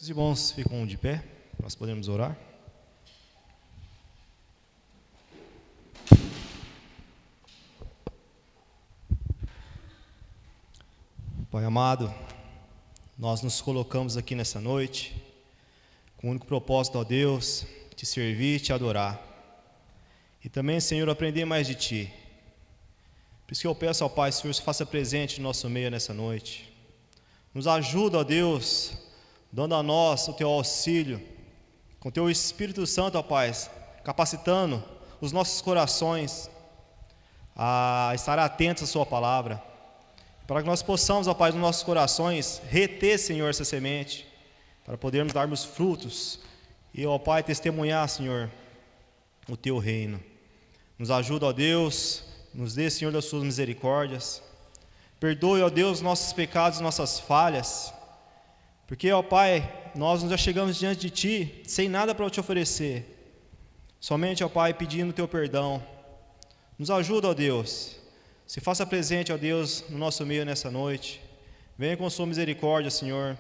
Os irmãos ficam de pé, nós podemos orar. Pai amado, nós nos colocamos aqui nessa noite com o único propósito, ó Deus, te servir e te adorar. E também, Senhor, aprender mais de Ti. Por isso que eu peço ao Pai, Senhor, se faça presente no nosso meio nessa noite. Nos ajuda, ó Deus, dando a nós o Teu auxílio, com o Teu Espírito Santo, ó Pai, capacitando os nossos corações a estar atentos à Sua palavra, para que nós possamos, ó Pai, nos nossos corações, reter, Senhor, essa semente, para podermos darmos frutos e, ó Pai, testemunhar, Senhor, o Teu reino. Nos ajuda, ó Deus, nos dê, Senhor, das Suas misericórdias. Perdoe, ó Deus, nossos pecados e nossas falhas, porque, ó Pai, nós nos chegamos diante de Ti sem nada para Te oferecer, somente, ó Pai, pedindo o Teu perdão. Nos ajuda, ó Deus, se faça presente, ó Deus, no nosso meio nessa noite. Venha com Sua misericórdia, Senhor.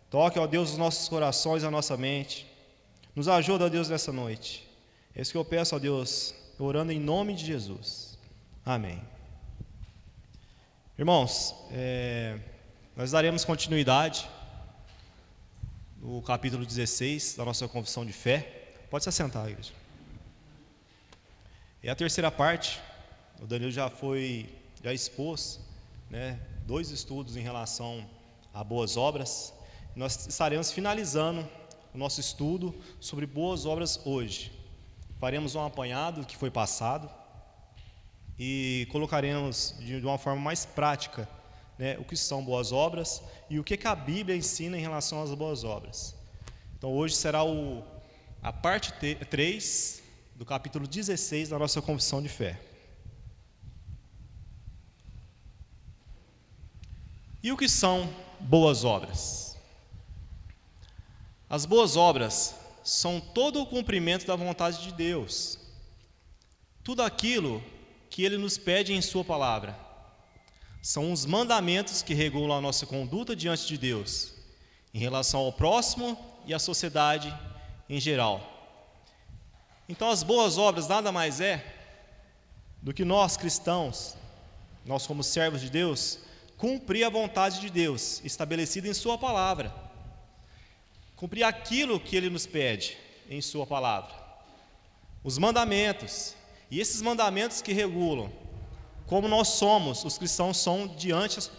Toque, ó Deus, os nossos corações, a nossa mente. Nos ajuda, ó Deus, nessa noite. É isso que eu peço, ó Deus, orando em nome de Jesus. Amém. Irmãos, nós daremos continuidade no capítulo 16 da nossa confissão de fé. Pode se assentar, igreja. É a terceira parte. O Danilo já expôs, dois estudos em relação a boas obras. Nós estaremos finalizando o nosso estudo sobre boas obras hoje. Faremos um apanhado do que foi passado e colocaremos de uma forma mais prática, o que são boas obras e o que a Bíblia ensina em relação às boas obras. Então hoje será a parte 3 do capítulo 16 da nossa confissão de fé. E o que são boas obras? As boas obras são todo o cumprimento da vontade de Deus, tudo aquilo que Ele nos pede em Sua palavra. São os mandamentos que regulam a nossa conduta diante de Deus, em relação ao próximo e à sociedade em geral. Então as boas obras nada mais é do que nós cristãos, nós como servos de Deus, cumprir a vontade de Deus estabelecida em Sua palavra, cumprir aquilo que Ele nos pede em Sua palavra, os mandamentos. E esses mandamentos que regulam como nós somos, os cristãos são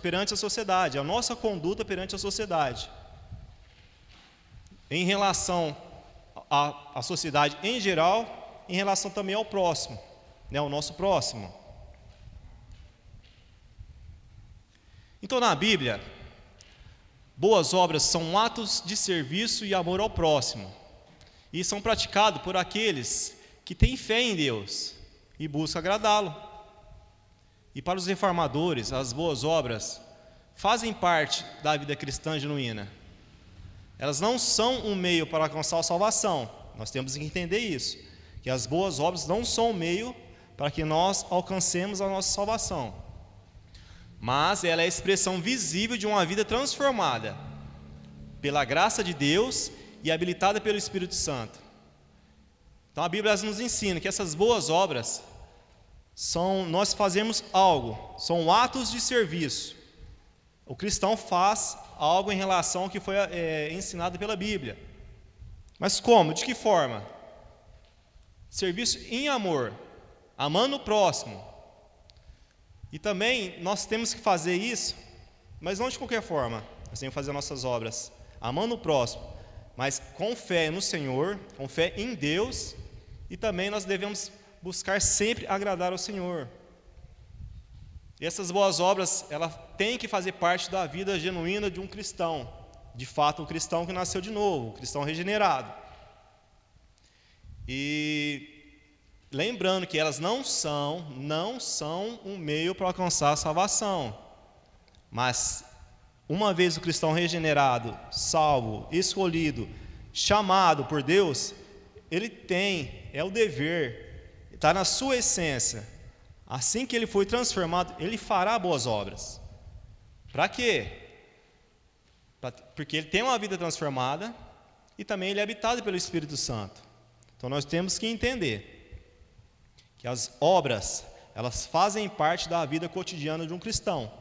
perante a sociedade, a nossa conduta perante a sociedade, em relação à sociedade em geral, em relação também ao próximo, ao nosso próximo. Então, na Bíblia, boas obras são atos de serviço e amor ao próximo, e são praticados por aqueles que têm fé em Deus e buscam agradá-lo. E para os reformadores, as boas obras fazem parte da vida cristã genuína. Elas não são um meio para alcançar a salvação. Nós temos que entender isso, que as boas obras não são um meio para que nós alcancemos a nossa salvação, mas ela é a expressão visível de uma vida transformada pela graça de Deus e habilitada pelo Espírito Santo. Então a Bíblia nos ensina que essas boas obras nós fazemos algo, são atos de serviço. O cristão faz algo em relação ao que foi ensinado pela Bíblia. Mas como? De que forma? Serviço em amor, amando o próximo. E também nós temos que fazer isso, mas não de qualquer forma. Nós temos que fazer nossas obras amando o próximo, mas com fé no Senhor, com fé em Deus, e também nós devemos buscar sempre agradar ao Senhor. E essas boas obras, elas têm que fazer parte da vida genuína de um cristão, de fato, um cristão que nasceu de novo, um cristão regenerado. E lembrando que elas não são um meio para alcançar a salvação, mas uma vez o cristão regenerado, salvo, escolhido, chamado por Deus, ele é o dever, está na sua essência. Assim que ele foi transformado, ele fará boas obras. Para quê? porque ele tem uma vida transformada e também ele é habitado pelo Espírito Santo. Então nós temos que entender que as obras, elas fazem parte da vida cotidiana de um cristão.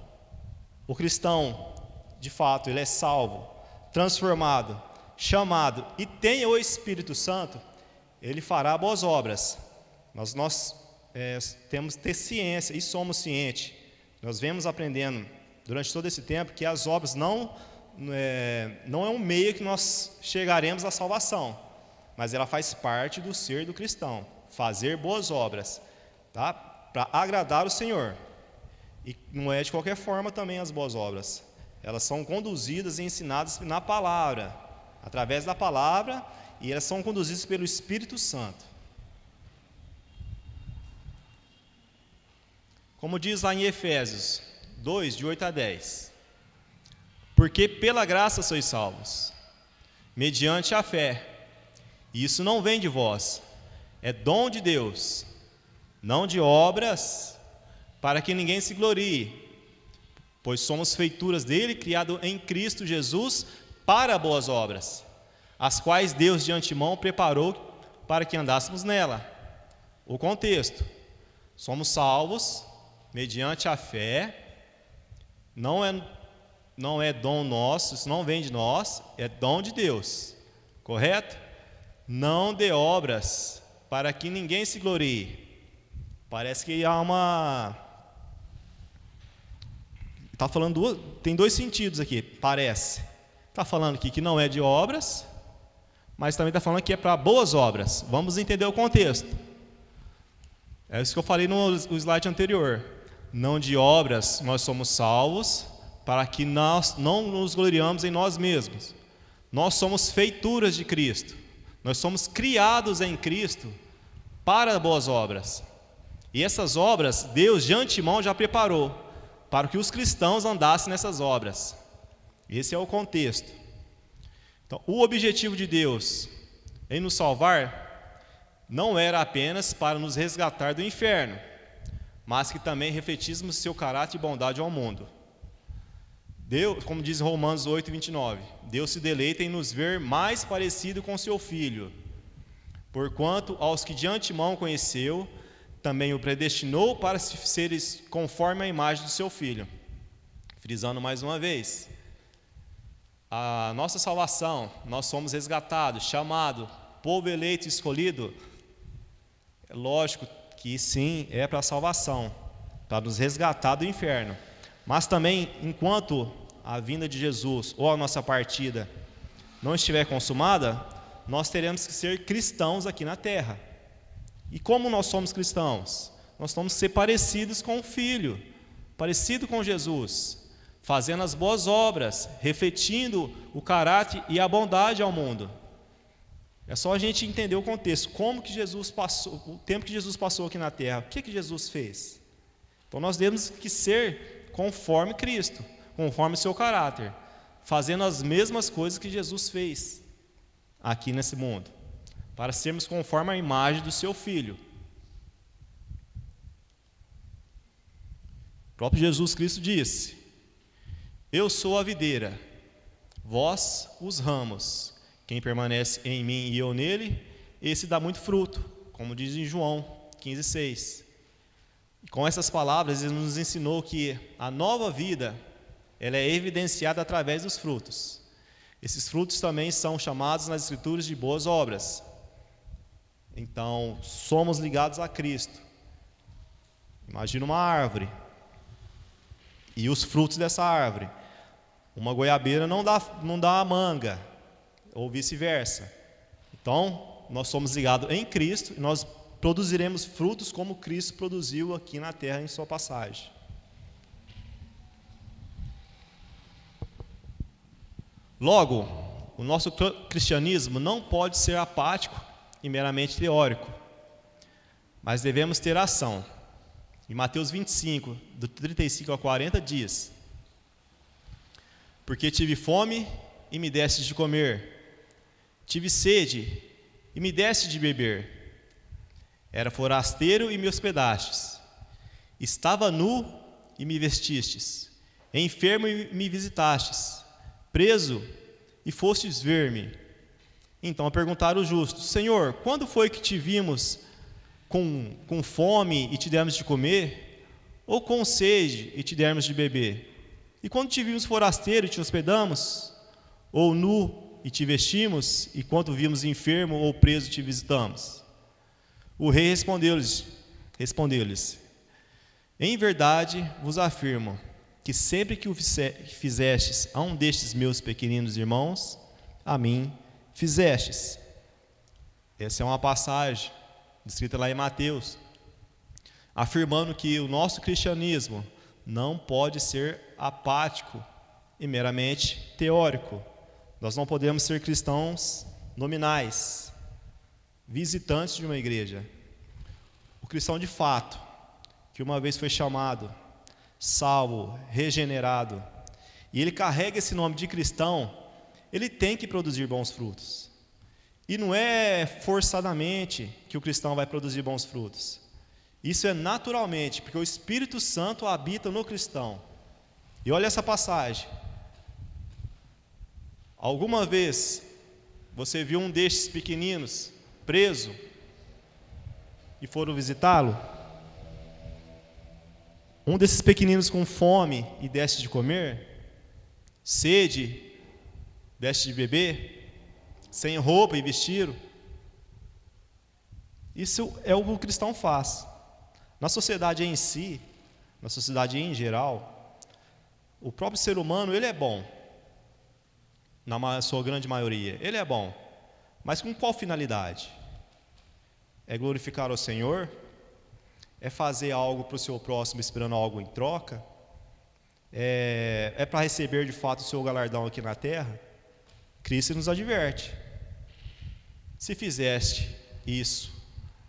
O cristão, de fato, ele é salvo, transformado, chamado e tem o Espírito Santo, ele fará boas obras. Nós temos que ter ciência e somos cientes. Nós vemos aprendendo durante todo esse tempo que as obras não é um meio que nós chegaremos à salvação, mas ela faz parte do ser do cristão, fazer boas obras, tá? Para agradar o Senhor. E não é de qualquer forma também as boas obras. Elas são conduzidas e ensinadas na palavra, através da palavra, e elas são conduzidas pelo Espírito Santo. Como diz lá em Efésios 2, de 8 a 10. Porque pela graça sois salvos, mediante a fé. E isso não vem de vós, é dom de Deus, não de obras, para que ninguém se glorie. Pois somos feituras dele, criado em Cristo Jesus, para boas obras, as quais Deus de antemão preparou para que andássemos nela. O contexto: somos salvos mediante a fé, não é dom nosso, isso não vem de nós, é dom de Deus, correto? Não de obras, para que ninguém se glorie. Parece que há está falando, tem dois sentidos aqui, parece. Está falando aqui que não é de obras, mas também está falando que é para boas obras. Vamos entender o contexto. É isso que eu falei no slide anterior. Não de obras nós somos salvos, para que nós não nos gloriamos em nós mesmos. Nós somos feituras de Cristo. Nós somos criados em Cristo para boas obras. E essas obras, Deus de antemão já preparou para que os cristãos andassem nessas obras. Esse é o contexto. Então, o objetivo de Deus em nos salvar não era apenas para nos resgatar do inferno, mas que também refletíssemos seu caráter e bondade ao mundo. Deus, como diz Romanos 8, 29, Deus se deleita em nos ver mais parecido com seu Filho, porquanto aos que de antemão conheceu, também o predestinou para seres conforme a imagem do seu Filho. Frisando mais uma vez, a nossa salvação, nós somos resgatados, chamados, povo eleito e escolhido. É lógico que sim, é para a salvação, para nos resgatar do inferno. Mas também, enquanto a vinda de Jesus ou a nossa partida não estiver consumada, nós teremos que ser cristãos aqui na terra. E como nós somos cristãos? Nós temos que ser parecidos com o Filho, parecido com Jesus, fazendo as boas obras, refletindo o caráter e a bondade ao mundo. É só a gente entender o contexto, como que Jesus passou, o tempo que Jesus passou aqui na terra, o que Jesus fez. Então nós temos que ser conforme Cristo, conforme o seu caráter, fazendo as mesmas coisas que Jesus fez aqui nesse mundo, para sermos conforme a imagem do seu Filho. O próprio Jesus Cristo disse: eu sou a videira, vós os ramos. Quem permanece em mim e eu nele, esse dá muito fruto, como diz em João 15,6. E com essas palavras, ele nos ensinou que a nova vida, ela é evidenciada através dos frutos. Esses frutos também são chamados nas Escrituras de boas obras. Então, somos ligados a Cristo. Imagina uma árvore e os frutos dessa árvore. Uma goiabeira não dá manga, ou vice-versa. Então, nós somos ligados em Cristo e nós produziremos frutos como Cristo produziu aqui na terra em sua passagem. Logo, o nosso cristianismo não pode ser apático e meramente teórico, mas devemos ter ação. Em Mateus 25, do 35 a 40, diz: porque tive fome e me deste de comer, tive sede e me deste de beber, era forasteiro e me hospedastes, estava nu e me vestistes, enfermo e me visitastes, preso e fostes ver-me. Então perguntaram os justos: Senhor, quando foi que te vimos com fome e te demos de comer? Ou com sede e te demos de beber? E quando te vimos forasteiro e te hospedamos? Ou nu e te vestimos? E quando vimos enfermo ou preso te visitamos? O rei respondeu-lhes: Em verdade vos afirmo que sempre que o fizestes a um destes meus pequeninos irmãos, a mim fizestes. Essa é uma passagem escrita lá em Mateus, afirmando que o nosso cristianismo não pode ser apático e meramente teórico. Nós não podemos ser cristãos nominais, visitantes de uma igreja. O cristão de fato, que uma vez foi chamado, salvo, regenerado, e ele carrega esse nome de cristão, ele tem que produzir bons frutos. E não é forçadamente que o cristão vai produzir bons frutos. Isso é naturalmente, porque o Espírito Santo habita no cristão. E olha essa passagem. Alguma vez você viu um destes pequeninos preso e foram visitá-lo? Um desses pequeninos com fome e deste de comer? Sede, deste de beber? Sem roupa e vestido? Isso é o que o cristão faz. Na sociedade em si, na sociedade em geral, o próprio ser humano, ele é bom. Na sua grande maioria, ele é bom. Mas com qual finalidade? É glorificar o Senhor? É fazer algo para o seu próximo esperando algo em troca? É para receber de fato o seu galardão aqui na terra? Cristo nos adverte: se fizeste isso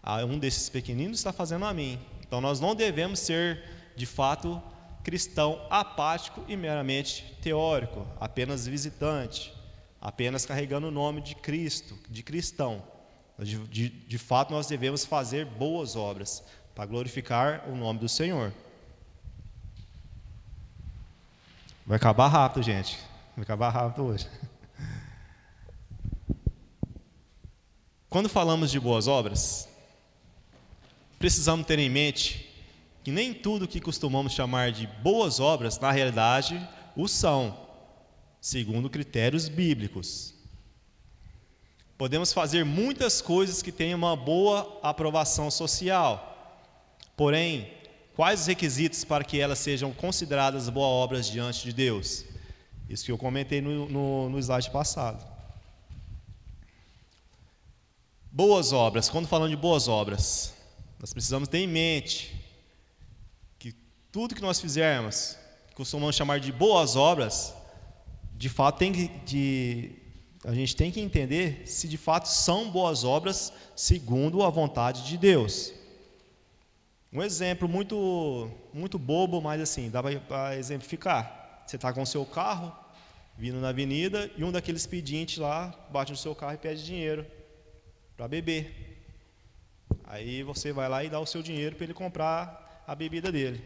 a um desses pequeninos, está fazendo a mim. Então nós não devemos ser de fato cristão apático e meramente teórico, apenas visitante, apenas carregando o nome de Cristo, de cristão. De fato nós devemos fazer boas obras para glorificar o nome do Senhor. Vai acabar rápido, gente. Vai acabar rápido hoje. Quando falamos de boas obras, precisamos ter em mente que nem tudo que costumamos chamar de boas obras, na realidade, o são, segundo critérios bíblicos. Podemos fazer muitas coisas que tenham uma boa aprovação social, porém, quais os requisitos para que elas sejam consideradas boas obras diante de Deus? Isso que eu comentei no slide passado. Boas obras, quando falando de boas obras, nós precisamos ter em mente que tudo que nós fizermos, que costumamos chamar de boas obras, de fato a gente tem que entender se de fato são boas obras segundo a vontade de Deus. Um exemplo muito bobo, mas assim, dá para exemplificar. Você está com o seu carro, vindo na avenida, e um daqueles pedintes lá bate no seu carro e pede dinheiro para beber. Aí você vai lá e dá o seu dinheiro para ele comprar a bebida dele.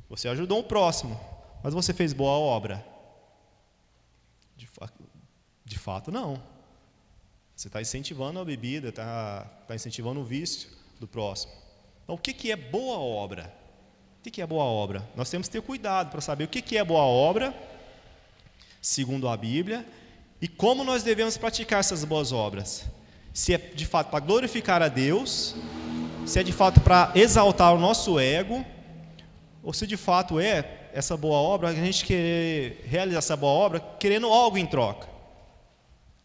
Você ajudou o próximo, mas você fez boa obra? De fato, não. Você está incentivando a bebida, está incentivando o vício do próximo. Então, o que é boa obra? O que é boa obra? Nós temos que ter cuidado para saber o que é boa obra, segundo a Bíblia, e como nós devemos praticar essas boas obras. Se é de fato para glorificar a Deus, se é de fato para exaltar o nosso ego, ou se de fato é essa boa obra, a gente querer realizar essa boa obra querendo algo em troca.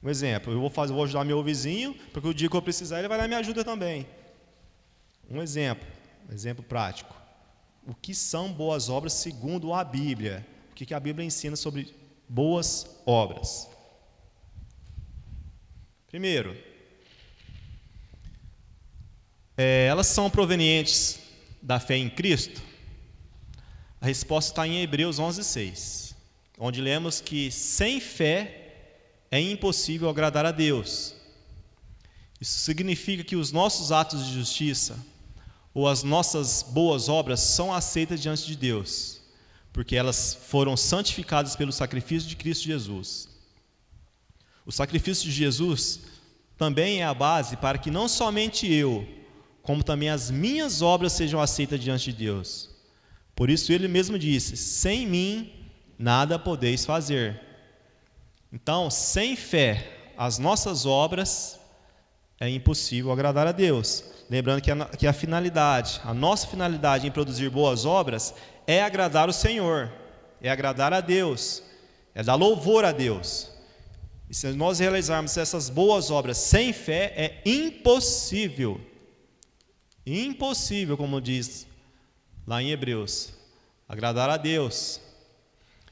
Um exemplo, eu vou ajudar meu vizinho, porque o dia que eu precisar ele vai lá e me ajuda também. Um exemplo prático. O que são boas obras segundo a Bíblia? O que a Bíblia ensina sobre boas obras? Primeiro, elas são provenientes da fé em Cristo? A resposta está em Hebreus 11:6, onde lemos que sem fé é impossível agradar a Deus. Isso significa que os nossos atos de justiça ou as nossas boas obras são aceitas diante de Deus, porque elas foram santificadas pelo sacrifício de Cristo Jesus. O sacrifício de Jesus também é a base para que não somente eu, como também as minhas obras sejam aceitas diante de Deus. Por isso ele mesmo disse: sem mim nada podeis fazer. Então, sem fé, as nossas obras é impossível agradar a Deus. Lembrando que a nossa finalidade em produzir boas obras é agradar o Senhor, é agradar a Deus, é dar louvor a Deus. E se nós realizarmos essas boas obras sem fé, é impossível, como diz lá em Hebreus, agradar a Deus.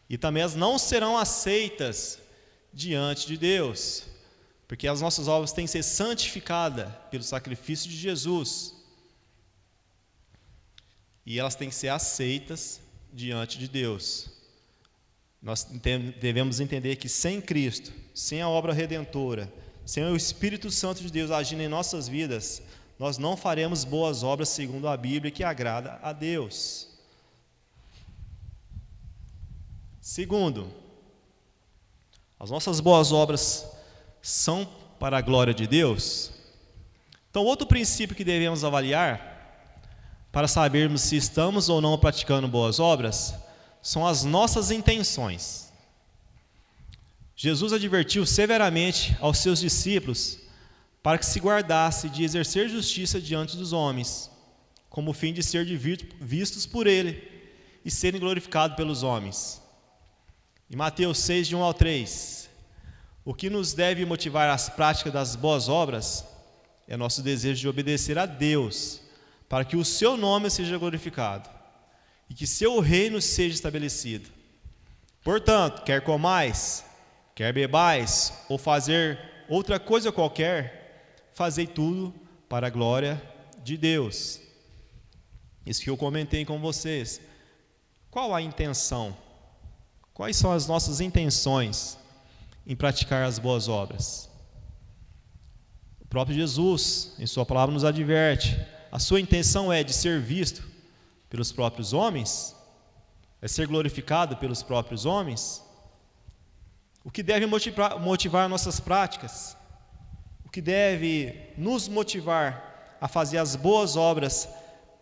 E também elas não serão aceitas diante de Deus, porque as nossas obras têm que ser santificadas pelo sacrifício de Jesus, e elas têm que ser aceitas diante de Deus. Nós devemos entender que sem Cristo, sem a obra redentora, sem o Espírito Santo de Deus agindo em nossas vidas, nós não faremos boas obras segundo a Bíblia que agrada a Deus. Segundo, as nossas boas obras são para a glória de Deus. Então, outro princípio que devemos avaliar para sabermos se estamos ou não praticando boas obras são as nossas intenções. Jesus advertiu severamente aos seus discípulos para que se guardasse de exercer justiça diante dos homens, como o fim de ser vistos por ele e serem glorificados pelos homens. Em Mateus 6, de 1 ao 3, o que nos deve motivar às práticas das boas obras é nosso desejo de obedecer a Deus, para que o seu nome seja glorificado e que seu reino seja estabelecido. Portanto, quer comais, quer bebais, ou fazer outra coisa qualquer, fazei tudo para a glória de Deus. Isso que eu comentei com vocês. Qual a intenção? Quais são as nossas intenções em praticar as boas obras? O próprio Jesus, em sua palavra, nos adverte. A sua intenção é de ser visto pelos próprios homens? É ser glorificado pelos próprios homens? O que deve motivar nossas práticas? O que deve nos motivar a fazer as boas obras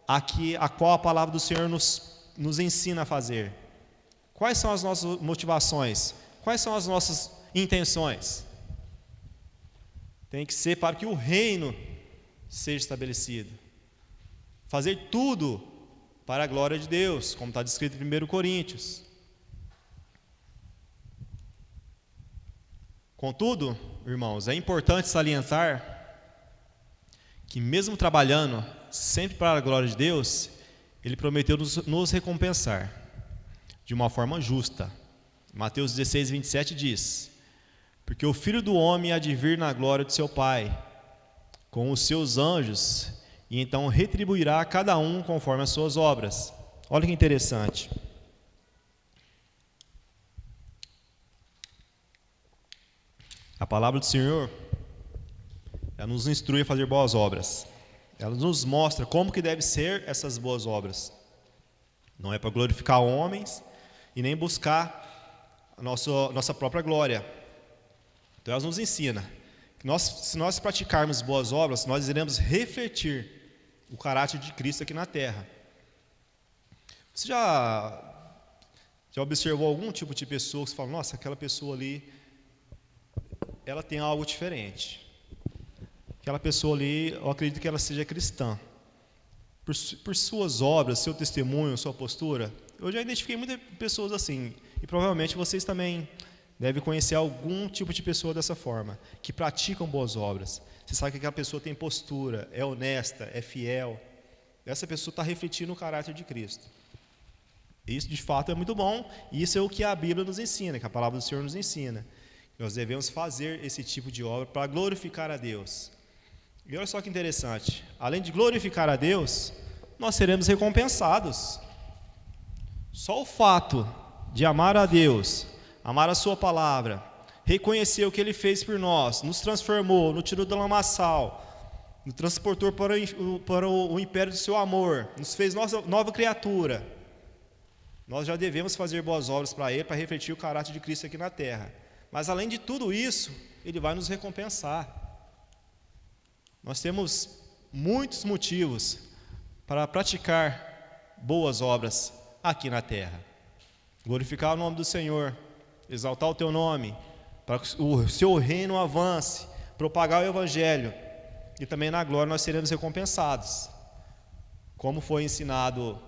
a qual a palavra do Senhor nos ensina a fazer? Quais são as nossas motivações? Quais são as nossas intenções? Tem que ser para que o reino seja estabelecido. Fazer tudo para a glória de Deus, como está descrito em 1 Coríntios. Contudo, irmãos, é importante salientar que mesmo trabalhando sempre para a glória de Deus, Ele prometeu nos recompensar de uma forma justa. Mateus 16, 27 diz: porque o Filho do Homem há de vir na glória de seu Pai, com os seus anjos, e então retribuirá a cada um conforme as suas obras. Olha que interessante. A palavra do Senhor, ela nos instrui a fazer boas obras. Ela nos mostra como que deve ser essas boas obras. Não é para glorificar homens e nem buscar a nossa própria glória. Então ela nos ensina que se nós praticarmos boas obras, nós iremos refletir o caráter de Cristo aqui na terra. Você já observou algum tipo de pessoa que você fala: nossa, aquela pessoa ali, ela tem algo diferente. Aquela pessoa ali, eu acredito que ela seja cristã. Por suas obras, seu testemunho, sua postura. Eu já identifiquei muitas pessoas assim. E provavelmente vocês também devem conhecer algum tipo de pessoa dessa forma, que praticam boas obras. Você sabe que aquela pessoa tem postura, é honesta, é fiel. Essa pessoa está refletindo o caráter de Cristo. Isso de fato é muito bom. E isso é o que a Bíblia nos ensina, que a palavra do Senhor nos ensina. Nós devemos fazer esse tipo de obra para glorificar a Deus. E olha só que interessante, além de glorificar a Deus, nós seremos recompensados. Só o fato de amar a Deus, amar a sua palavra, reconhecer o que Ele fez por nós, nos transformou, nos tirou do lamaçal, nos transportou para o império do seu amor, nos fez nova criatura. nós já devemos fazer boas obras para Ele, para refletir o caráter de Cristo aqui na terra. Mas além de tudo isso, Ele vai nos recompensar. Nós temos muitos motivos para praticar boas obras aqui na terra. Glorificar o nome do Senhor, exaltar o Teu nome, para que o Seu reino avance, propagar o Evangelho, e também na glória nós seremos recompensados. Como foi ensinado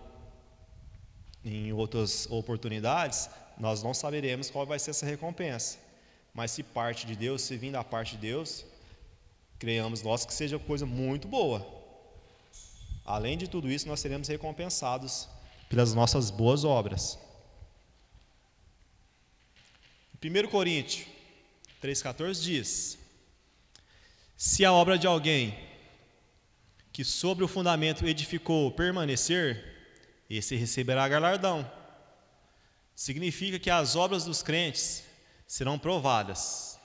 em outras oportunidades, nós não saberemos qual vai ser essa recompensa. Mas se parte de Deus, se vir da parte de Deus, creiamos nós que seja coisa muito boa. Além de tudo isso, nós seremos recompensados pelas nossas boas obras. 1 Coríntios 3,14 diz: se a obra de alguém que sobre o fundamento edificou permanecer, esse receberá galardão. Significa que as obras dos crentes serão provadas.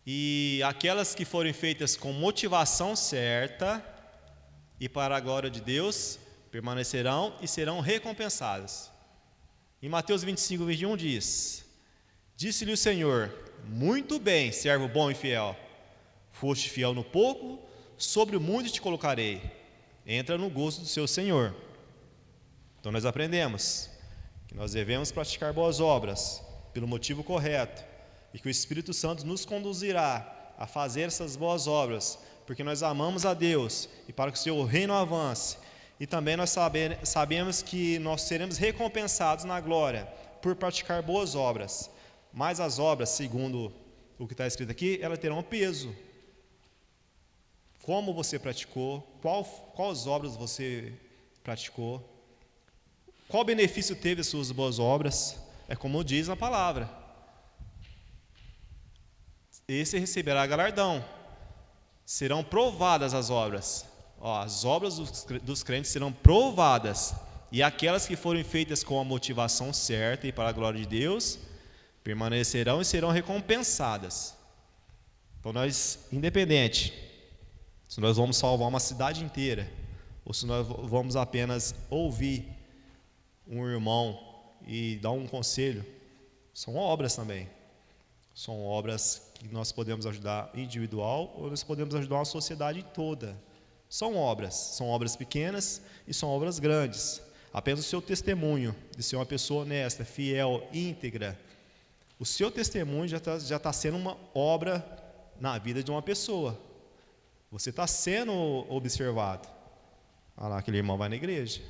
E aquelas que forem feitas com motivação certa e para a glória de Deus, permanecerão e serão recompensadas. Em Mateus 25, 21 diz: disse-lhe o Senhor: muito bem, servo bom e fiel. Foste fiel no pouco, sobre o muito te colocarei. Entra no gozo do seu Senhor. Então nós aprendemos que nós devemos praticar boas obras pelo motivo correto, e que o Espírito Santo nos conduzirá a fazer essas boas obras, porque nós amamos a Deus e para que o seu reino avance. E também nós sabemos que nós seremos recompensados na glória por praticar boas obras. Mas as obras, segundo o que está escrito aqui, elas terão peso. Como você praticou, quais obras você praticou, qual benefício teve as suas boas obras, é como diz a palavra. Esse receberá galardão. Serão provadas as obras. As obras dos crentes serão provadas. E aquelas que forem feitas com a motivação certa e para a glória de Deus, permanecerão e serão recompensadas. Então nós, independente se nós vamos salvar uma cidade inteira, ou se nós vamos apenas ouvir um irmão e dar um conselho, são obras também. São obras que nós podemos ajudar individual, ou nós podemos ajudar uma sociedade toda. São obras pequenas e são obras grandes. Apenas o seu testemunho de ser uma pessoa honesta, fiel, íntegra, o seu testemunho já está sendo uma obra na vida de uma pessoa. Você está sendo observado. Olha lá, aquele irmão vai na igreja.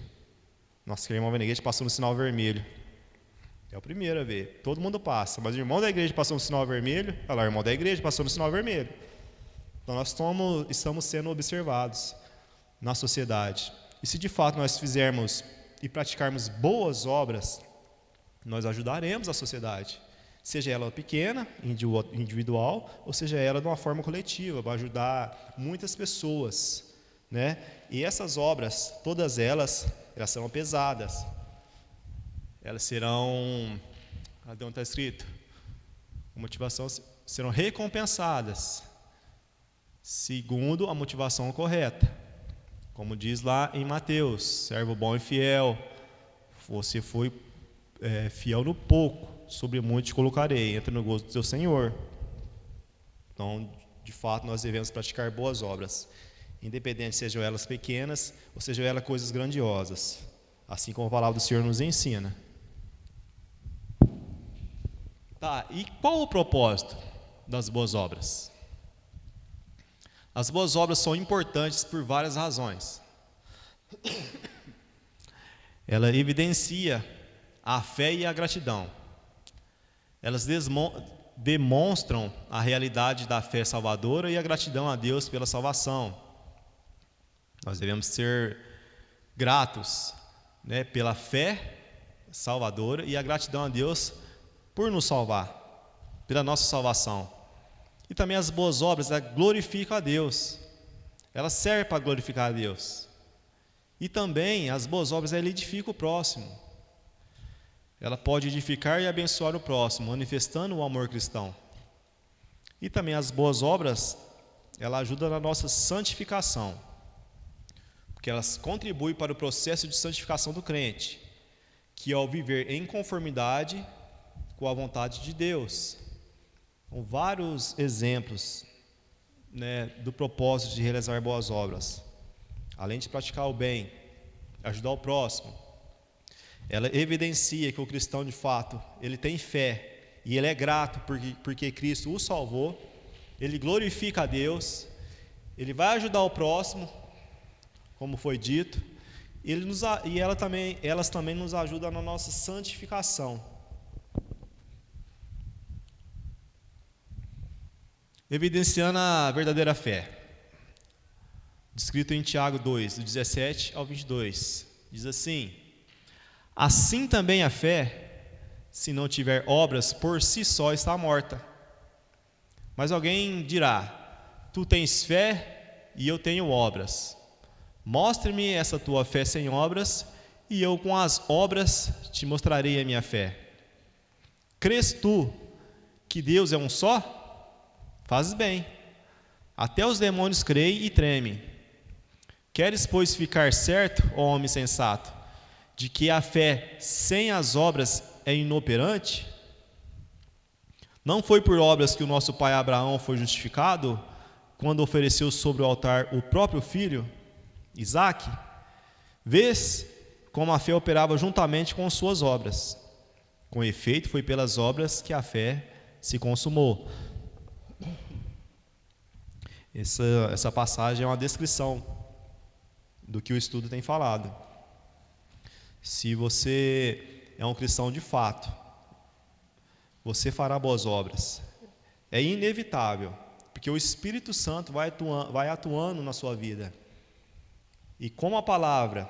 Nossa, aquele irmão vai na igreja passou no sinal vermelho. É o primeiro a ver. Todo mundo passa, mas o irmão da igreja passou no sinal vermelho. Olha lá, o irmão da igreja passou no sinal vermelho. Então nós estamos sendo observados na sociedade. E se de fato nós fizermos e praticarmos boas obras, nós ajudaremos a sociedade. Seja ela pequena, individual, ou seja ela de uma forma coletiva, para ajudar muitas pessoas, né? E essas obras, todas elas serão pesadas. Elas serão, onde está escrito? A motivação serão recompensadas, segundo a motivação correta. Como diz lá em Mateus: servo bom e fiel, você foi fiel no pouco, sobre muito te colocarei, entra no gozo do teu Senhor. Então, de fato, nós devemos praticar boas obras, independente sejam elas pequenas ou sejam elas coisas grandiosas, assim como a palavra do Senhor nos ensina. Tá, e qual o propósito das boas obras? As boas obras são importantes por várias razões. Ela evidencia a fé e a gratidão. Elas demonstram a realidade da fé salvadora e a gratidão a Deus pela salvação. Nós devemos ser gratos, né, pela fé salvadora e a gratidão a Deus por nos salvar, pela nossa salvação. E também as boas obras, elas glorificam a Deus. Elas servem para glorificar a Deus. E também as boas obras, elas edificam o próximo. Ela pode edificar e abençoar o próximo, manifestando o amor cristão. E também as boas obras, ela ajuda na nossa santificação, porque elas contribuem para o processo de santificação do crente, que ao viver em conformidade com a vontade de Deus. São vários exemplos, né, do propósito de realizar boas obras. Além de praticar o bem, ajudar o próximo, ela evidencia que o cristão, de fato, ele tem fé e ele é grato porque Cristo o salvou, ele glorifica a Deus, ele vai ajudar o próximo, como foi dito, elas também nos ajudam na nossa santificação. Evidenciando a verdadeira fé. Descrito em Tiago 2, do 17 ao 22. Diz assim: assim também a fé, se não tiver obras, por si só está morta. Mas alguém dirá: tu tens fé e eu tenho obras. Mostre-me essa tua fé sem obras, e eu com as obras te mostrarei a minha fé. Crês tu que Deus é um só? Fazes bem. Até os demônios creem e tremem. Queres, pois, ficar certo, ó homem sensato, de que a fé sem as obras é inoperante? Não foi por obras que o nosso pai Abraão foi justificado, quando ofereceu sobre o altar o próprio filho, Isaque? Vês como a fé operava juntamente com suas obras. Com efeito, foi pelas obras que a fé se consumou. Essa passagem é uma descrição do que o estudo tem falado. Se você é um cristão de fato, você fará boas obras. É inevitável, porque o Espírito Santo vai atuando na sua vida. E como a palavra,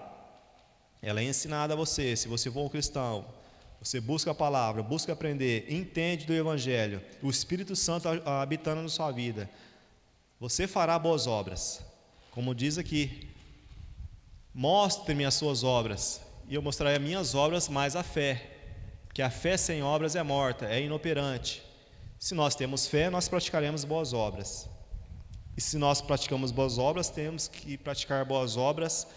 ela é ensinada a você, se você for um cristão, você busca a palavra, busca aprender, entende do Evangelho, o Espírito Santo habitando na sua vida, você fará boas obras. Como diz aqui: mostre-me as suas obras, e eu mostrarei as minhas obras mais a fé, que a fé sem obras é morta, é inoperante. Se nós temos fé, nós praticaremos boas obras. E se nós praticamos boas obras, temos que praticar boas obras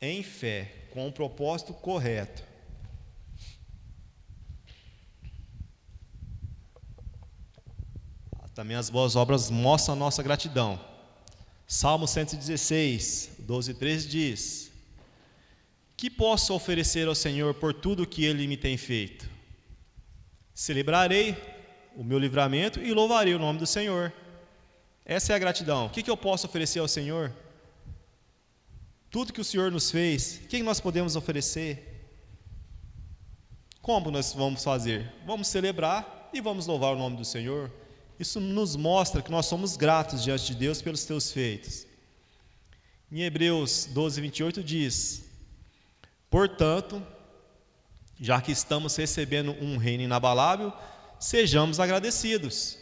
em fé, com o propósito correto. Também as boas obras mostram a nossa gratidão. Salmo 116, 12 e 13 diz: que posso oferecer ao Senhor por tudo que Ele me tem feito? Celebrarei o meu livramento e louvarei o nome do Senhor. Essa é a gratidão. O que eu posso oferecer ao Senhor? Tudo que o Senhor nos fez, o que nós podemos oferecer? Como nós vamos fazer? Vamos celebrar e vamos louvar o nome do Senhor. Isso nos mostra que nós somos gratos diante de Deus pelos teus feitos. Em Hebreus 12, 28 diz: portanto, já que estamos recebendo um reino inabalável, sejamos agradecidos,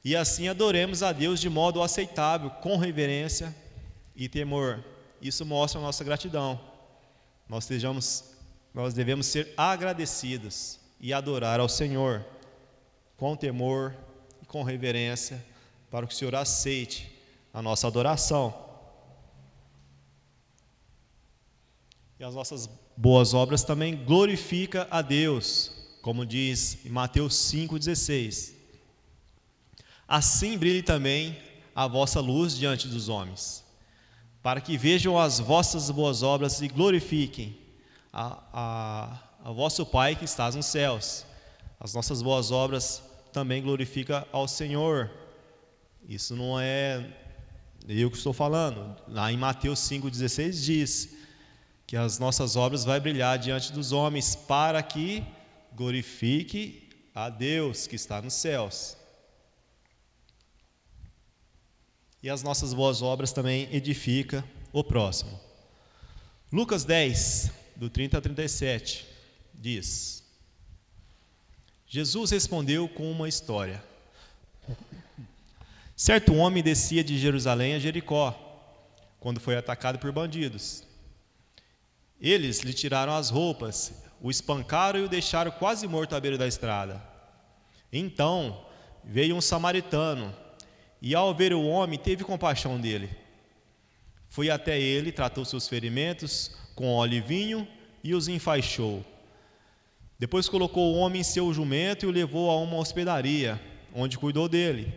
e assim adoremos a Deus de modo aceitável, com reverência e temor. Isso mostra a nossa gratidão. Nós devemos ser agradecidos e adorar ao Senhor com temor e com reverência, para que o Senhor aceite a nossa adoração. E as nossas boas obras também glorificam a Deus, como diz em Mateus 5,16. Assim brilhe também a vossa luz diante dos homens, para que vejam as vossas boas obras e glorifiquem a vosso Pai que estás nos céus. As nossas boas obras também glorificam ao Senhor. Isso não é eu que estou falando. Lá em Mateus 5,16 diz que as nossas obras vão brilhar diante dos homens, para que glorifique a Deus que está nos céus. E as nossas boas obras também edificam o próximo. Lucas 10, do 30 a 37, diz: Jesus respondeu com uma história. Certo homem descia de Jerusalém a Jericó, quando foi atacado por bandidos. Eles lhe tiraram as roupas, o espancaram e o deixaram quase morto à beira da estrada. Então veio um samaritano, e ao ver o homem, teve compaixão dele. Foi até ele, tratou seus ferimentos com óleo e vinho e os enfaixou. Depois colocou o homem em seu jumento e o levou a uma hospedaria, onde cuidou dele.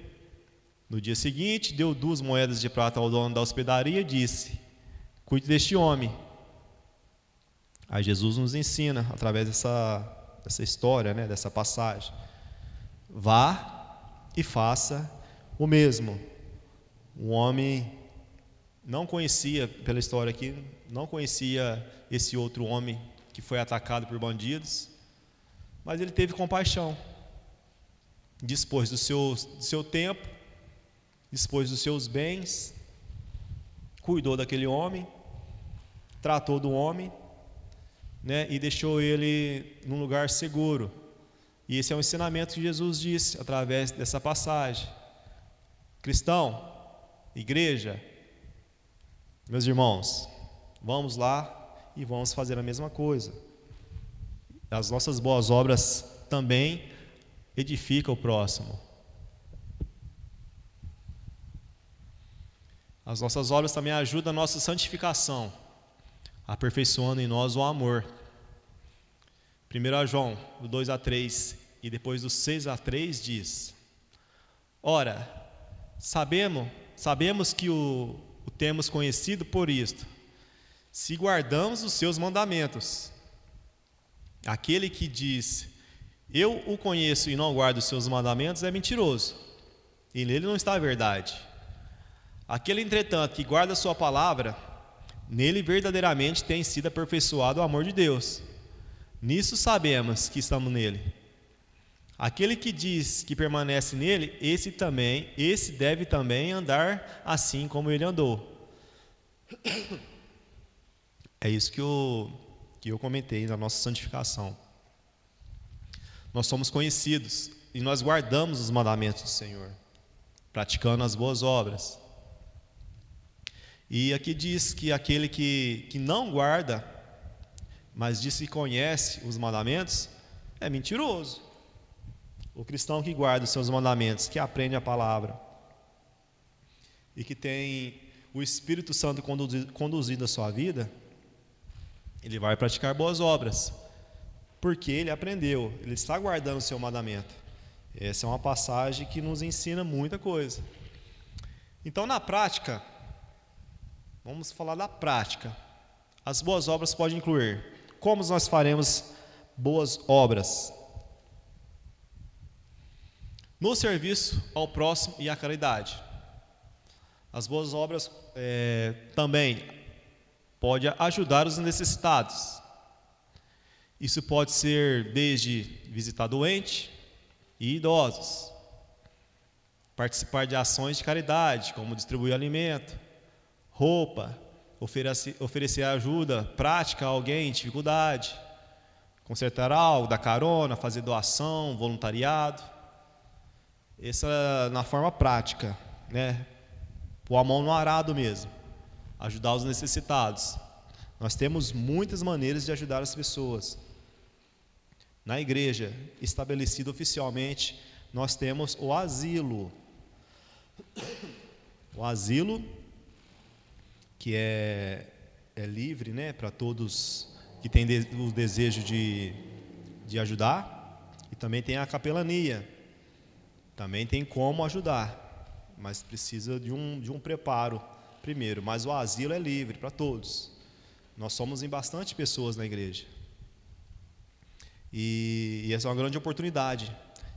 No dia seguinte, deu 2 moedas de prata ao dono da hospedaria e disse: cuide deste homem. Aí Jesus nos ensina, através dessa história, né, dessa passagem: vá e faça o mesmo. O homem não conhecia, pela história aqui, não conhecia esse outro homem que foi atacado por bandidos, mas ele teve compaixão, dispôs do seu tempo, dispôs dos seus bens, cuidou daquele homem, tratou do homem, né, e deixou ele num lugar seguro. E esse é o ensinamento que Jesus disse através dessa passagem. Cristão, igreja, meus irmãos, vamos lá e vamos fazer a mesma coisa. As nossas boas obras também edificam o próximo. As nossas obras também ajudam a nossa santificação, aperfeiçoando em nós o amor. 1 João, do 2-3 e depois do 6-3 diz: ora, sabemos que o temos conhecido por isto, se guardamos os seus mandamentos. Aquele que diz: eu o conheço e não guardo os seus mandamentos, é mentiroso, e nele não está a verdade. Aquele, entretanto, que guarda a sua palavra, nele verdadeiramente tem sido aperfeiçoado o amor de Deus. Nisso sabemos que estamos nele. Aquele que diz que permanece nele, esse deve também andar assim como ele andou. É isso que eu comentei na nossa santificação. Nós somos conhecidos e nós guardamos os mandamentos do Senhor, praticando as boas obras. E aqui diz que aquele que não guarda, mas diz que conhece os mandamentos, é mentiroso. O cristão que guarda os seus mandamentos, que aprende a palavra e que tem o Espírito Santo conduzindo a sua vida, ele vai praticar boas obras, porque ele aprendeu, ele está guardando o seu mandamento. Essa é uma passagem que nos ensina muita coisa. Então, na prática, vamos falar da prática. As boas obras podem incluir: como nós faremos boas obras? No serviço ao próximo e à caridade. As boas obras também podem ajudar os necessitados. Isso pode ser desde visitar doente e idosos, participar de ações de caridade, como distribuir alimento, roupa, oferecer ajuda prática a alguém em dificuldade, consertar algo, dar carona, fazer doação, voluntariado. Essa na forma prática, né? Pôr a mão no arado mesmo, ajudar os necessitados. Nós temos muitas maneiras de ajudar as pessoas. Na igreja, estabelecido oficialmente, nós temos o asilo. O asilo, que é livre, né, para todos que têm o desejo de ajudar. E também tem a capelania. Também tem como ajudar, mas precisa de um preparo primeiro. Mas o asilo é livre para todos. Nós somos em bastante pessoas na igreja. E essa é uma grande oportunidade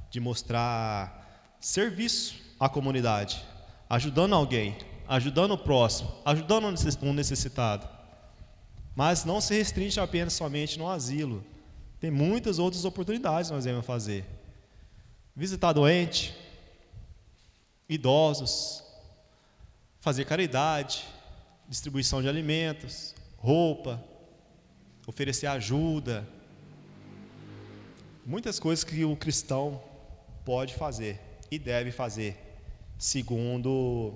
de mostrar serviço à comunidade, ajudando alguém, ajudando o próximo, ajudando um necessitado. Mas não se restringe apenas somente no asilo. Tem muitas outras oportunidades que nós devemos fazer. Visitar doente, idosos, fazer caridade, distribuição de alimentos, roupa, oferecer ajuda. Muitas coisas que o cristão pode fazer e deve fazer, segundo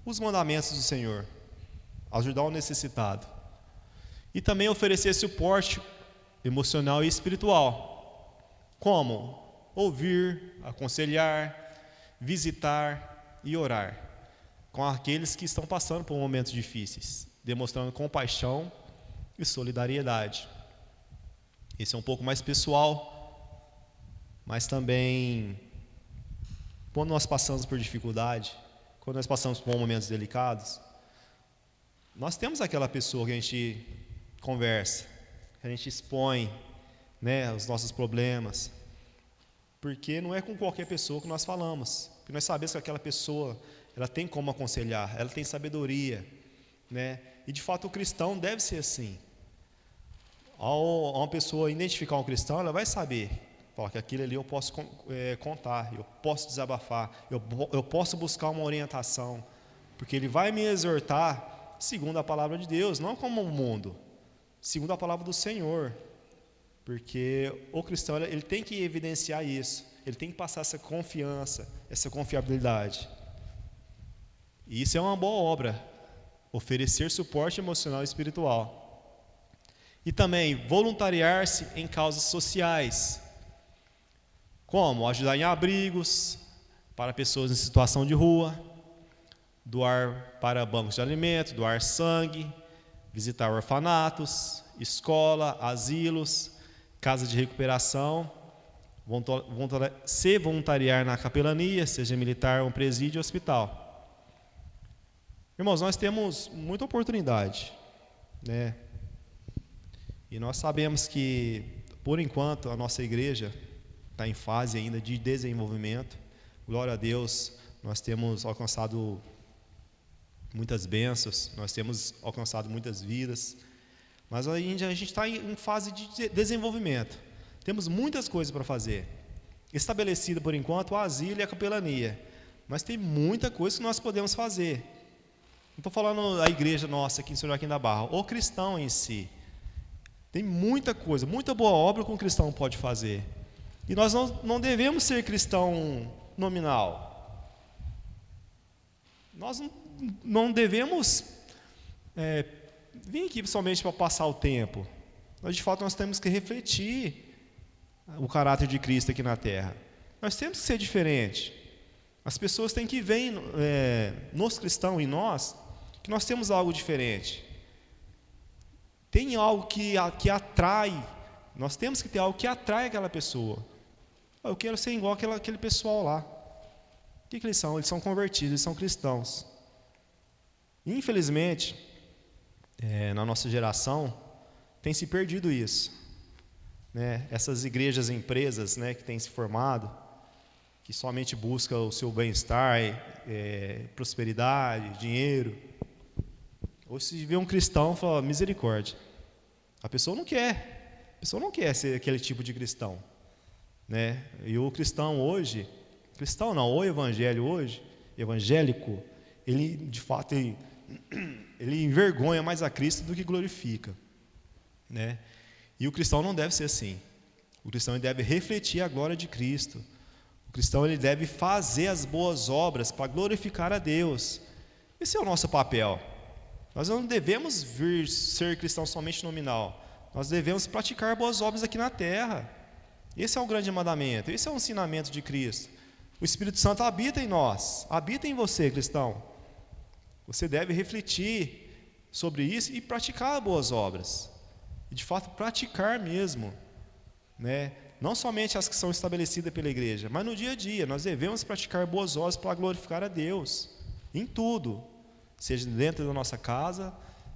os mandamentos do Senhor. Ajudar o necessitado. E também oferecer suporte emocional e espiritual. Como? Ouvir, aconselhar, visitar e orar com aqueles que estão passando por momentos difíceis, demonstrando compaixão e solidariedade. Esse é um pouco mais pessoal, mas também quando nós passamos por dificuldade, quando nós passamos por momentos delicados, nós temos aquela pessoa que a gente conversa, que a gente expõe, né, os nossos problemas, porque não é com qualquer pessoa que nós falamos, porque nós sabemos que aquela pessoa, ela tem como aconselhar, ela tem sabedoria, né, e de fato o cristão deve ser assim. Ao uma pessoa identificar um cristão, ela vai saber, falar que aquilo ali eu posso contar, eu posso desabafar, eu posso buscar uma orientação, porque ele vai me exortar segundo a palavra de Deus, não como o mundo, segundo a palavra do Senhor. Porque o cristão, ele tem que evidenciar isso, ele tem que passar essa confiança, essa confiabilidade. E isso é uma boa obra, oferecer suporte emocional e espiritual. E também voluntariar-se em causas sociais, como ajudar em abrigos para pessoas em situação de rua, doar para bancos de alimentos, doar sangue, visitar orfanatos, escola, asilos, casa de recuperação, se voluntariar na capelania, seja militar, um presídio ou hospital. Irmãos, nós temos muita oportunidade, né? E nós sabemos que, por enquanto, a nossa igreja está em fase ainda de desenvolvimento. Glória a Deus, nós temos alcançado muitas bênçãos, nós temos alcançado muitas vidas, mas a gente está em fase de desenvolvimento. Temos muitas coisas para fazer. Estabelecida, por enquanto, o asilo e a capelania, mas tem muita coisa que nós podemos fazer. Não estou falando da igreja nossa aqui em São Joaquim da Barra, o cristão em si. Tem muita coisa, muita boa obra que um cristão pode fazer. E nós não devemos ser cristão nominal. Nós não devemos vir aqui somente para passar o tempo. Mas, de fato, nós temos que refletir o caráter de Cristo aqui na Terra. Nós temos que ser diferente. As pessoas têm que ver nos cristãos, em nós, que nós temos algo diferente. Tem algo que atrai. Nós temos que ter algo que atrai aquela pessoa. Eu quero ser igual aquele pessoal lá. O que eles são? Eles são convertidos, eles são cristãos. Infelizmente, na nossa geração, tem se perdido isso, né? Essas igrejas, empresas, né, que têm se formado, que somente buscam o seu bem-estar, prosperidade, dinheiro. Ou se vê um cristão, fala, misericórdia. A pessoa não quer ser aquele tipo de cristão, né? E o cristão hoje, o evangelho hoje, evangélico, ele de fato ele envergonha mais a Cristo do que glorifica, né? E o cristão não deve ser assim. O cristão ele deve refletir a glória de Cristo. O cristão ele deve fazer as boas obras para glorificar a Deus. Esse é o nosso papel. Nós não devemos vir ser cristão somente nominal. Nós devemos praticar boas obras aqui na terra. Esse é o grande mandamento. Esse é o ensinamento de Cristo. O Espírito Santo habita em nós. Habita em você, cristão. Você deve refletir sobre isso e praticar boas obras. E de fato praticar mesmo, né? Não somente as que são estabelecidas pela igreja, mas no dia a dia. Nós devemos praticar boas obras para glorificar a Deus. Em tudo. Seja dentro da nossa casa,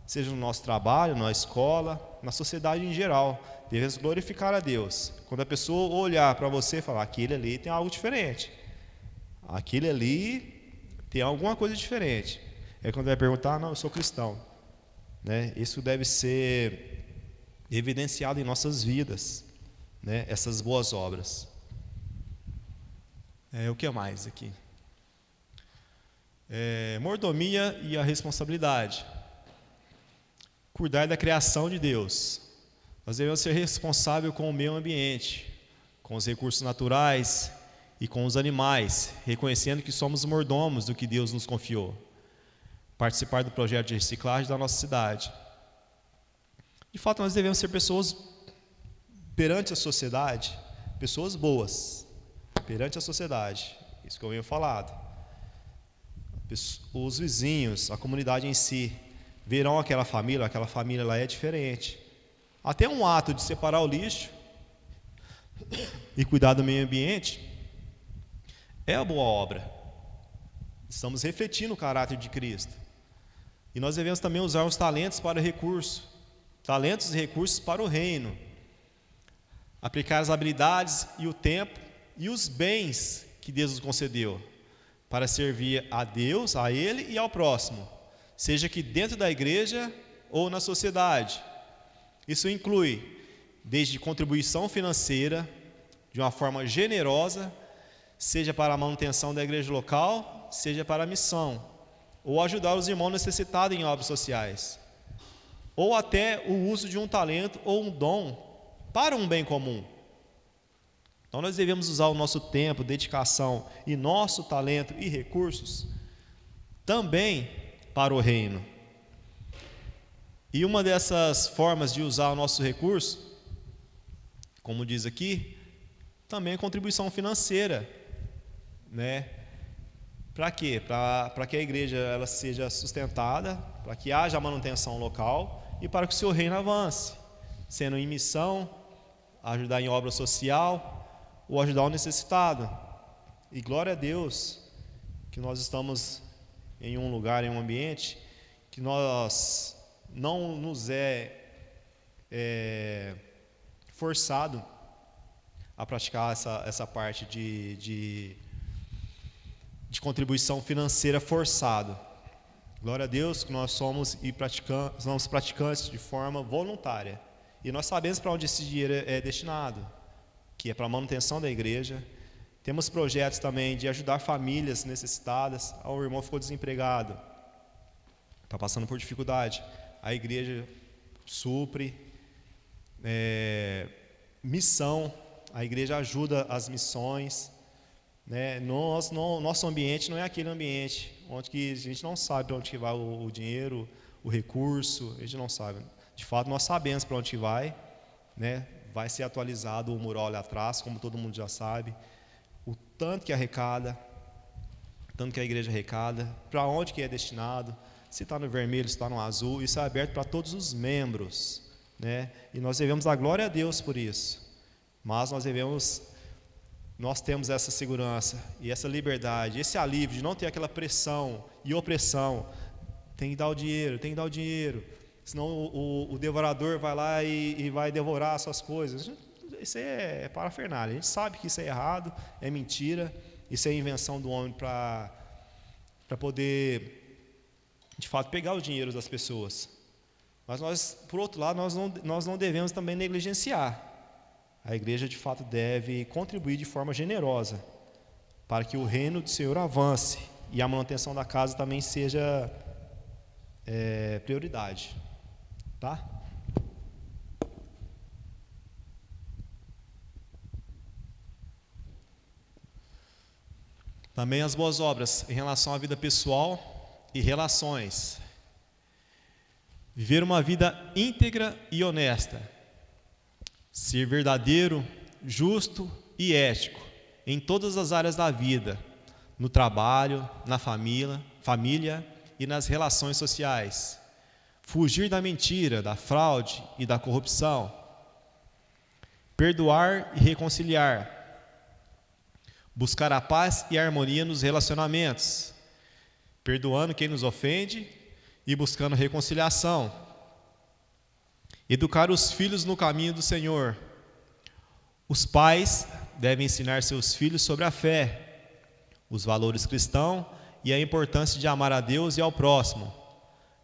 seja no nosso trabalho, na escola, na sociedade em geral. Devemos glorificar a Deus. Quando a pessoa olhar para você e falar, aquele ali tem algo diferente. Aquele ali tem alguma coisa diferente. Aí quando vai perguntar, não, eu sou cristão, né? Isso deve ser evidenciado em nossas vidas, né? Essas boas obras. O que mais aqui? Mordomia e a responsabilidade. Cuidar da criação de Deus. Nós devemos ser responsáveis com o meio ambiente, com os recursos naturais e com os animais, reconhecendo que somos mordomos do que Deus nos confiou. Participar do projeto de reciclagem da nossa cidade. De fato, nós devemos ser pessoas perante a sociedade, pessoas boas, perante a sociedade. Isso que eu venho falado. Os vizinhos, a comunidade em si, verão aquela família ela é diferente. Até um ato de separar o lixo e cuidar do meio ambiente é a boa obra. Estamos refletindo o caráter de Cristo. E nós devemos também usar os talentos para recurso, talentos e recursos para o reino. Aplicar as habilidades e o tempo e os bens que Deus nos concedeu para servir a Deus, a Ele e ao próximo, seja aqui dentro da igreja ou na sociedade. Isso inclui desde contribuição financeira, de uma forma generosa, seja para a manutenção da igreja local, seja para a missão, ou ajudar os irmãos necessitados em obras sociais, ou até o uso de um talento ou um dom para um bem comum. Então nós devemos usar o nosso tempo, dedicação e nosso talento e recursos também para o reino. E uma dessas formas de usar o nosso recurso, como diz aqui, também é contribuição financeira, né? Para quê? Para que a igreja ela seja sustentada, para que haja manutenção local e para que o seu reino avance, sendo em missão, ajudar em obra social ou ajudar o necessitado. E glória a Deus que nós estamos em um lugar, em um ambiente que nós não nos forçado a praticar essa parte de contribuição financeira forçado. Glória a Deus que nós somos praticantes de forma voluntária. E nós sabemos para onde esse dinheiro é destinado, que é para a manutenção da igreja. Temos projetos também de ajudar famílias necessitadas. O irmão ficou desempregado, está passando por dificuldade. A igreja supre. Missão, a igreja ajuda as missões, né? Nosso ambiente não é aquele ambiente onde que a gente não sabe para onde que vai o dinheiro, o recurso, a gente não sabe. De fato, nós sabemos para onde que vai, né? Vai ser atualizado o mural ali atrás, como todo mundo já sabe, o tanto que arrecada, tanto que a igreja arrecada, para onde que é destinado, se está no vermelho, se está no azul, isso é aberto para todos os membros, né? E nós devemos dar glória a Deus por isso, mas nós temos essa segurança e essa liberdade, esse alívio de não ter aquela pressão e opressão. Tem que dar o dinheiro, senão o devorador vai lá e vai devorar as suas coisas. Isso é parafernália. A gente sabe que isso é errado, é mentira, isso é invenção do homem para poder, de fato, pegar o dinheiro das pessoas. Mas nós, por outro lado, nós não devemos também negligenciar. A igreja, de fato, deve contribuir de forma generosa para que o reino do Senhor avance e a manutenção da casa também seja prioridade. Tá? Também as boas obras em relação à vida pessoal e relações. Viver uma vida íntegra e honesta. Ser verdadeiro, justo e ético em todas as áreas da vida, no trabalho, na família e nas relações sociais. Fugir da mentira, da fraude e da corrupção. Perdoar e reconciliar. Buscar a paz e a harmonia nos relacionamentos, perdoando quem nos ofende e buscando reconciliação. Educar os filhos no caminho do Senhor. Os pais devem ensinar seus filhos sobre a fé, os valores cristãos e a importância de amar a Deus e ao próximo,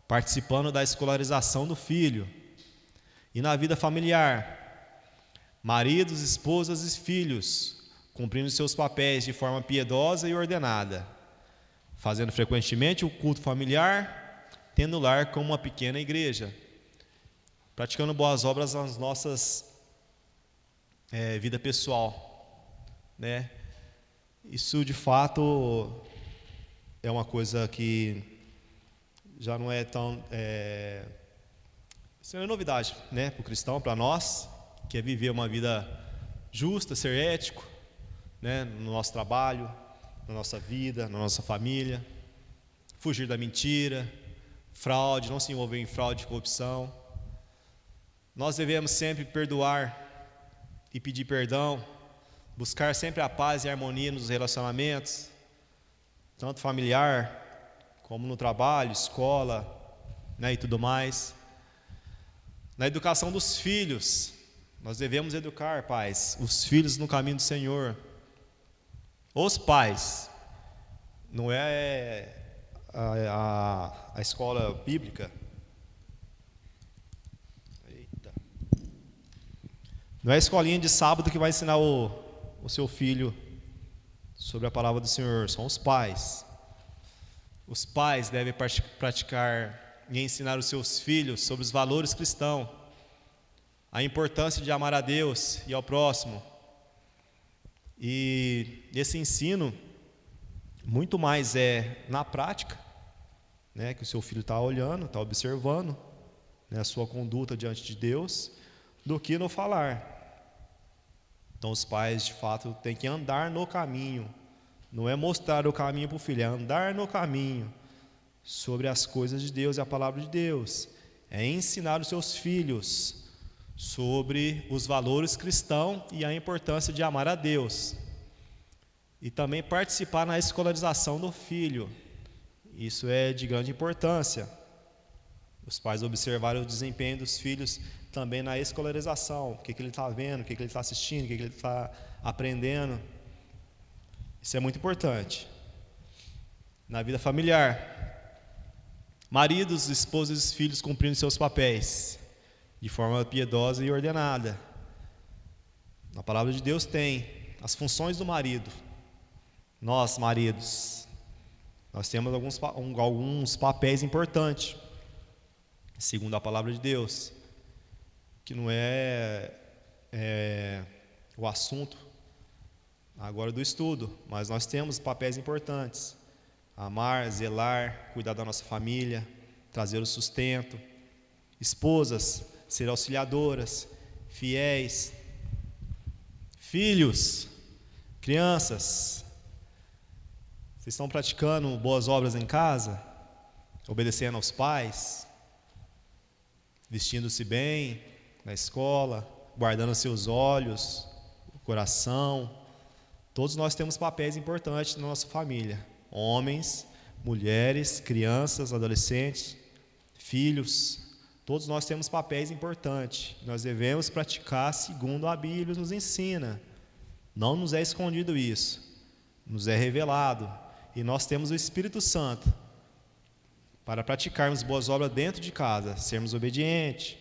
participando da escolarização do filho. E na vida familiar, maridos, esposas e filhos, cumprindo seus papéis de forma piedosa e ordenada, fazendo frequentemente o culto familiar, tendo o lar como uma pequena igreja, praticando boas obras nas nossas vida pessoal, né? Isso de fato é uma coisa que já não é tão isso é uma novidade, né, para o cristão, para nós, que é viver uma vida justa, ser ético, né, no nosso trabalho, na nossa vida, na nossa família, fugir da mentira, fraude, não se envolver em fraude e corrupção. Nós devemos sempre perdoar e pedir perdão, buscar sempre a paz e a harmonia nos relacionamentos, tanto familiar, como no trabalho, escola, né, e tudo mais. Na educação dos filhos, nós devemos educar, pais, os filhos no caminho do Senhor. Os pais, não é a escola bíblica. Eita. Não é a escolinha de sábado que vai ensinar o seu filho sobre a palavra do Senhor, são os pais. Os pais devem praticar e ensinar os seus filhos sobre os valores cristãos, a importância de amar a Deus e ao próximo. E esse ensino muito mais é na prática, né, que o seu filho está olhando, está observando, né, a sua conduta diante de Deus, do que no falar. Então os pais de fato têm que andar no caminho, não é mostrar o caminho para o filho, é andar no caminho sobre as coisas de Deus e a palavra de Deus, é ensinar os seus filhos sobre os valores cristãos e a importância de amar a Deus. E também participar na escolarização do filho. Isso é de grande importância. Os pais observarem o desempenho dos filhos também na escolarização. O que ele está vendo, o que ele está assistindo, o que ele está aprendendo. Isso é muito importante. Na vida familiar, maridos, esposas e filhos cumprindo seus papéis de forma piedosa e ordenada. Na palavra de Deus tem as funções do marido. Nós, maridos, nós temos alguns papéis importantes, segundo a palavra de Deus, que não é o assunto agora do estudo, mas nós temos papéis importantes: amar, zelar, cuidar da nossa família, trazer o sustento. Esposas, ser auxiliadoras, fiéis. Filhos, crianças, vocês estão praticando boas obras em casa? Obedecendo aos pais? Vestindo-se bem na escola? Guardando seus olhos, o coração? Todos nós temos papéis importantes na nossa família. Homens, mulheres, crianças, adolescentes, filhos. Todos nós temos papéis importantes. Nós devemos praticar segundo a Bíblia nos ensina. Não nos é escondido isso. Nos é revelado. E nós temos o Espírito Santo para praticarmos boas obras dentro de casa, sermos obedientes,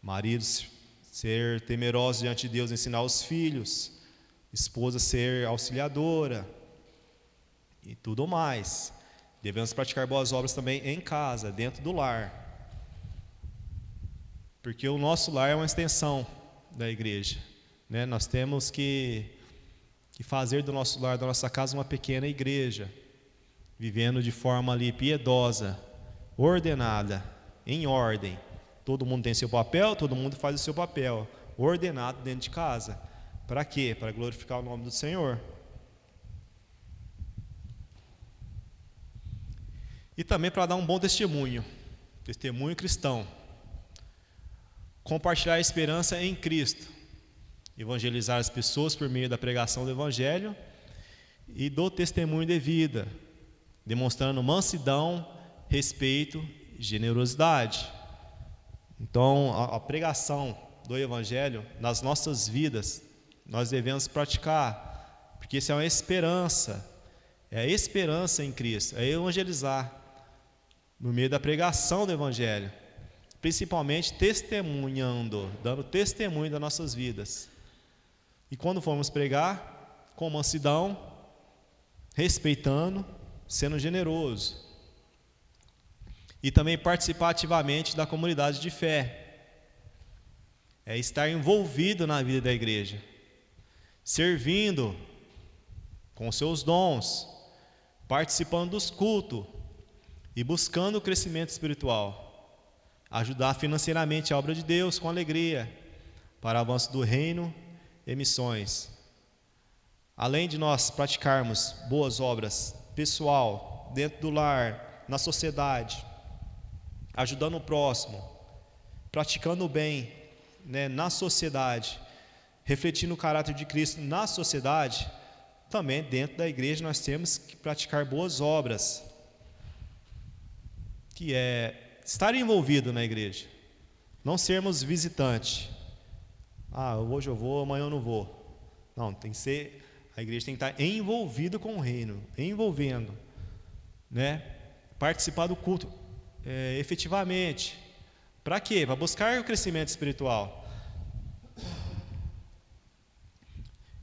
maridos ser temerosos diante de Deus, ensinar os filhos, esposa ser auxiliadora e tudo mais. Devemos praticar boas obras também em casa, dentro do lar, porque o nosso lar é uma extensão da igreja, né? Nós temos que fazer do nosso lar, da nossa casa, uma pequena igreja, vivendo de forma ali piedosa, ordenada, em ordem. Todo mundo tem seu papel, todo mundo faz o seu papel, ordenado dentro de casa. Para quê? Para glorificar o nome do Senhor. E também para dar um bom testemunho cristão. Compartilhar a esperança em Cristo. Evangelizar as pessoas por meio da pregação do Evangelho e do testemunho de vida, demonstrando mansidão, respeito e generosidade. Então, a pregação do Evangelho nas nossas vidas, nós devemos praticar, porque isso é uma esperança, é a esperança em Cristo, é evangelizar no meio da pregação do Evangelho, principalmente testemunhando, dando testemunho das nossas vidas. E quando formos pregar, com mansidão, respeitando, sendo generoso. E também participar ativamente da comunidade de fé. É estar envolvido na vida da igreja, servindo com seus dons, participando dos cultos e buscando o crescimento espiritual. Ajudar financeiramente a obra de Deus com alegria, para o avanço do reino e missões. Além de nós praticarmos boas obras pessoal, dentro do lar, na sociedade, ajudando o próximo, praticando o bem, né, na sociedade, refletindo o caráter de Cristo na sociedade, também dentro da igreja nós temos que praticar boas obras, que é estar envolvido na igreja, não sermos visitante. Hoje eu vou, amanhã eu não vou. Não, tem que ser, a igreja tem que estar envolvida com o reino, envolvendo, né? Participar do culto efetivamente. Para quê? Para buscar o crescimento espiritual.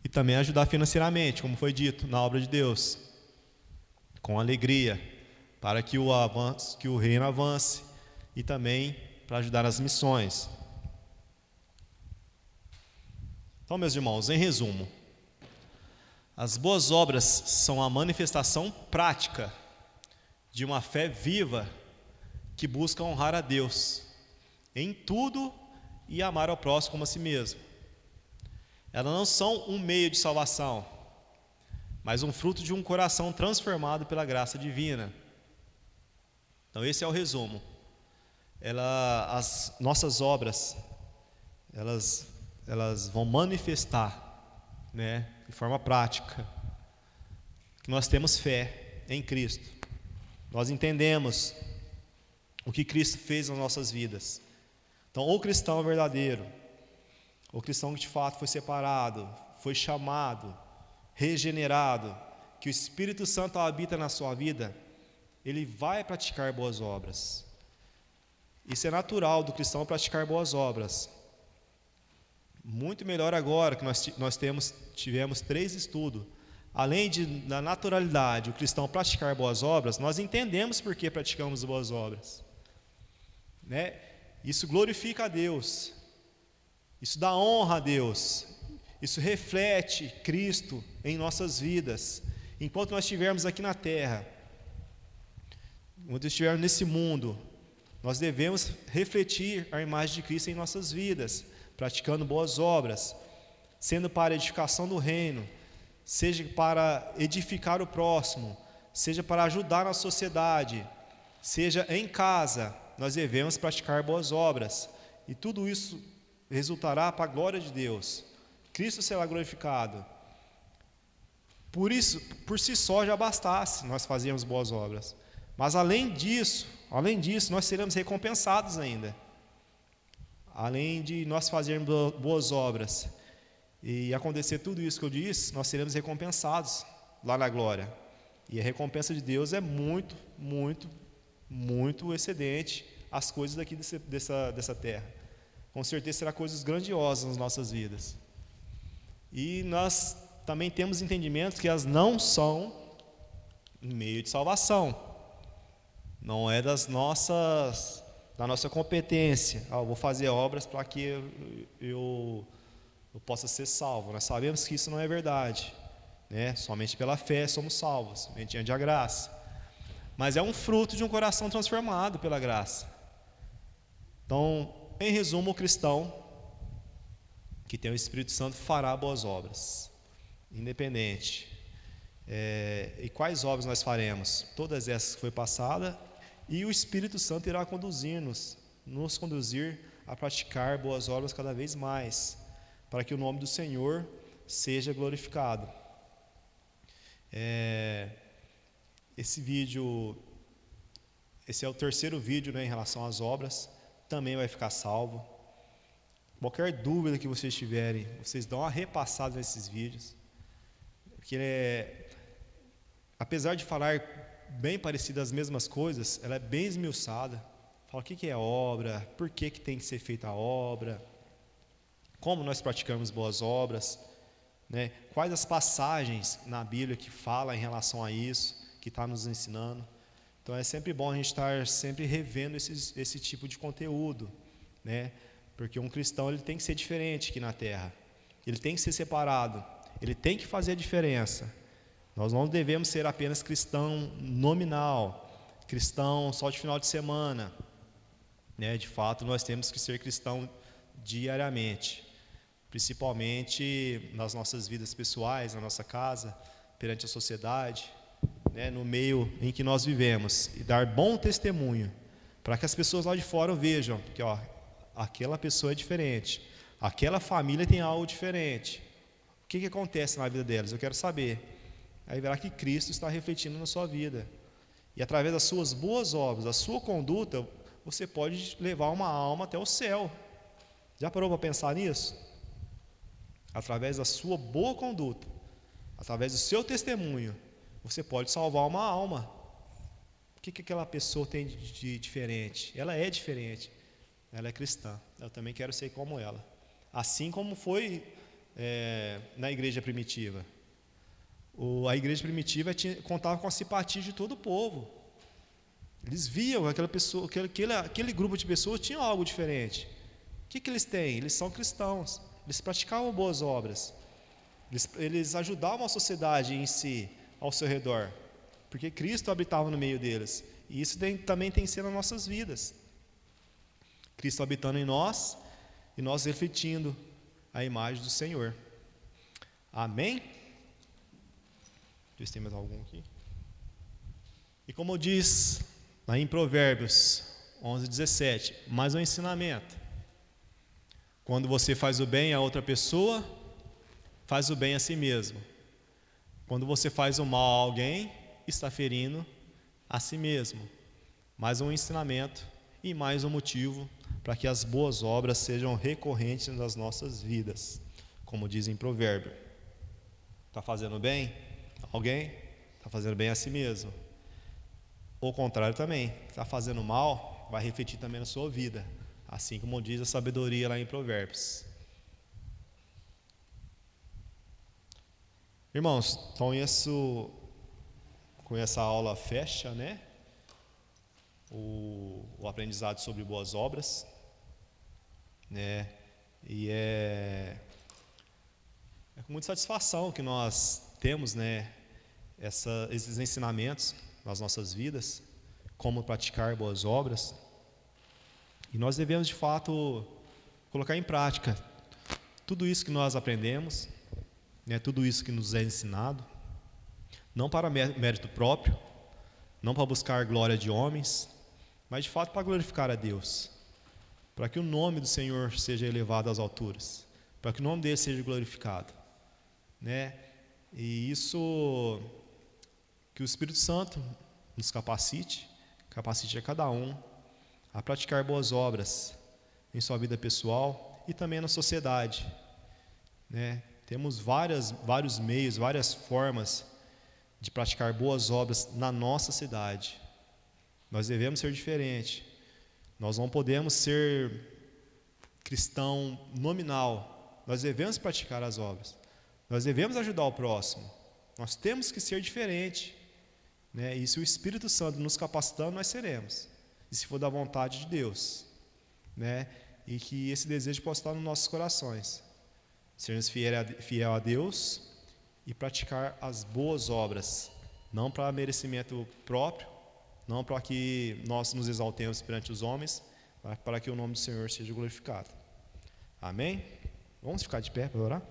E também ajudar financeiramente, como foi dito, na obra de Deus, com alegria, para que o reino avance, e também para ajudar nas missões. Então, meus irmãos, em resumo, as boas obras são a manifestação prática de uma fé viva que busca honrar a Deus em tudo e amar ao próximo como a si mesmo. Elas não são um meio de salvação, mas um fruto de um coração transformado pela graça divina. Então esse é o resumo. As nossas obras, elas vão manifestar, né, de forma prática, que nós temos fé em Cristo. Nós entendemos o que Cristo fez nas nossas vidas. Então, o cristão verdadeiro, o cristão que de fato foi separado, foi chamado, regenerado, que o Espírito Santo habita na sua vida, ele vai praticar boas obras. Isso é natural do cristão, praticar boas obras. Muito melhor agora que nós tivemos 3 estudos. Além da naturalidade, o cristão praticar boas obras, nós entendemos por que praticamos boas obras, né? Isso glorifica a Deus, isso dá honra a Deus, isso reflete Cristo em nossas vidas. Enquanto nós estivermos aqui na terra, enquanto estivermos nesse mundo, nós devemos refletir a imagem de Cristo em nossas vidas, praticando boas obras, sendo para a edificação do reino, seja para edificar o próximo, seja para ajudar na sociedade, seja em casa, nós devemos praticar boas obras, e tudo isso resultará para a glória de Deus. Cristo será glorificado. Por si só já bastasse nós fazermos boas obras, mas além disso, nós seremos recompensados ainda. Além de nós fazermos boas obras e acontecer tudo isso que eu disse, nós seremos recompensados lá na glória. E a recompensa de Deus é muito, muito, muito excedente às coisas daqui dessa terra. Com certeza será coisas grandiosas nas nossas vidas. E nós também temos entendimento que elas não são um meio de salvação. Não é da nossa competência. Eu vou fazer obras para que eu possa ser salvo. Nós sabemos que isso não é verdade, né? Somente pela fé somos salvos, mediante a graça. Mas é um fruto de um coração transformado pela graça. Então, em resumo, o cristão que tem o Espírito Santo fará boas obras, independente. E quais obras nós faremos? Todas essas que foi passada, e o Espírito Santo irá nos conduzir a praticar boas obras cada vez mais, para que o nome do Senhor seja glorificado. Esse é o terceiro vídeo, né, em relação às obras, também vai ficar salvo. Qualquer dúvida que vocês tiverem, vocês dão uma repassada nesses vídeos, porque apesar de falar bem parecido as mesmas coisas, ela é bem esmiuçada. Fala o que é obra, por que tem que ser feita a obra, como nós praticamos boas obras, né? Quais as passagens na Bíblia que falam em relação a isso, que está nos ensinando. Então é sempre bom a gente estar sempre revendo esse tipo de conteúdo, né? Porque um cristão ele tem que ser diferente aqui na terra, ele tem que ser separado, ele tem que fazer a diferença. Nós não devemos ser apenas cristão nominal, cristão só de final de semana, né? De fato, nós temos que ser cristão diariamente, principalmente nas nossas vidas pessoais, na nossa casa, perante a sociedade, né? No meio em que nós vivemos, e dar bom testemunho, para que as pessoas lá de fora vejam que aquela pessoa é diferente, aquela família tem algo diferente. O que acontece na vida delas? Eu quero saber. Aí verá que Cristo está refletindo na sua vida. E através das suas boas obras, da sua conduta, você pode levar uma alma até o céu. Já parou para pensar nisso? Através da sua boa conduta, através do seu testemunho, você pode salvar uma alma. O que aquela pessoa tem de diferente? Ela é diferente. Ela é cristã. Eu também quero ser como ela. Assim como foi na igreja primitiva. A igreja primitiva contava com a simpatia de todo o povo. Eles viam aquela pessoa, aquele grupo de pessoas tinha algo diferente. O que eles têm? Eles são cristãos. Eles praticavam boas obras. Eles ajudavam a sociedade em si, ao seu redor. Porque Cristo habitava no meio deles. E isso também tem que ser nas nossas vidas. Cristo habitando em nós e nós refletindo a imagem do Senhor. Amém? Deixa eu ver se tem mais algum aqui. E como diz lá em Provérbios 11:17, mais um ensinamento. Quando você faz o bem a outra pessoa, faz o bem a si mesmo. Quando você faz o mal a alguém, está ferindo a si mesmo. Mais um ensinamento e mais um motivo para que as boas obras sejam recorrentes nas nossas vidas. Como diz em Provérbio. Está fazendo bem a alguém? Está fazendo bem a si mesmo. Ou contrário também, está fazendo mal, vai refletir também na sua vida. Assim como diz a sabedoria lá em Provérbios. Irmãos, então com essa aula fecha, né? O aprendizado sobre boas obras, né? E é com muita satisfação que nós temos, né? Esses ensinamentos nas nossas vidas, como praticar boas obras. E nós devemos de fato colocar em prática tudo isso que nós aprendemos, né? Tudo isso que nos é ensinado, não para mérito próprio, não para buscar glória de homens, mas de fato para glorificar a Deus, para que o nome do Senhor seja elevado às alturas, para que o nome dele seja glorificado, né? E isso, que o Espírito Santo nos capacite a cada um a praticar boas obras em sua vida pessoal e também na sociedade, né? Temos vários meios, várias formas de praticar boas obras na nossa cidade. Nós devemos ser diferentes. Nós não podemos ser cristão nominal. Nós devemos praticar as obras. Nós devemos ajudar o próximo. Nós temos que ser diferente, né? E se o Espírito Santo nos capacitando, nós seremos. E se for da vontade de Deus, né? E que esse desejo possa estar nos nossos corações. Sermos fiel a Deus e praticar as boas obras, não para merecimento próprio, não para que nós nos exaltemos perante os homens, mas para que o nome do Senhor seja glorificado. Amém? Vamos ficar de pé para orar?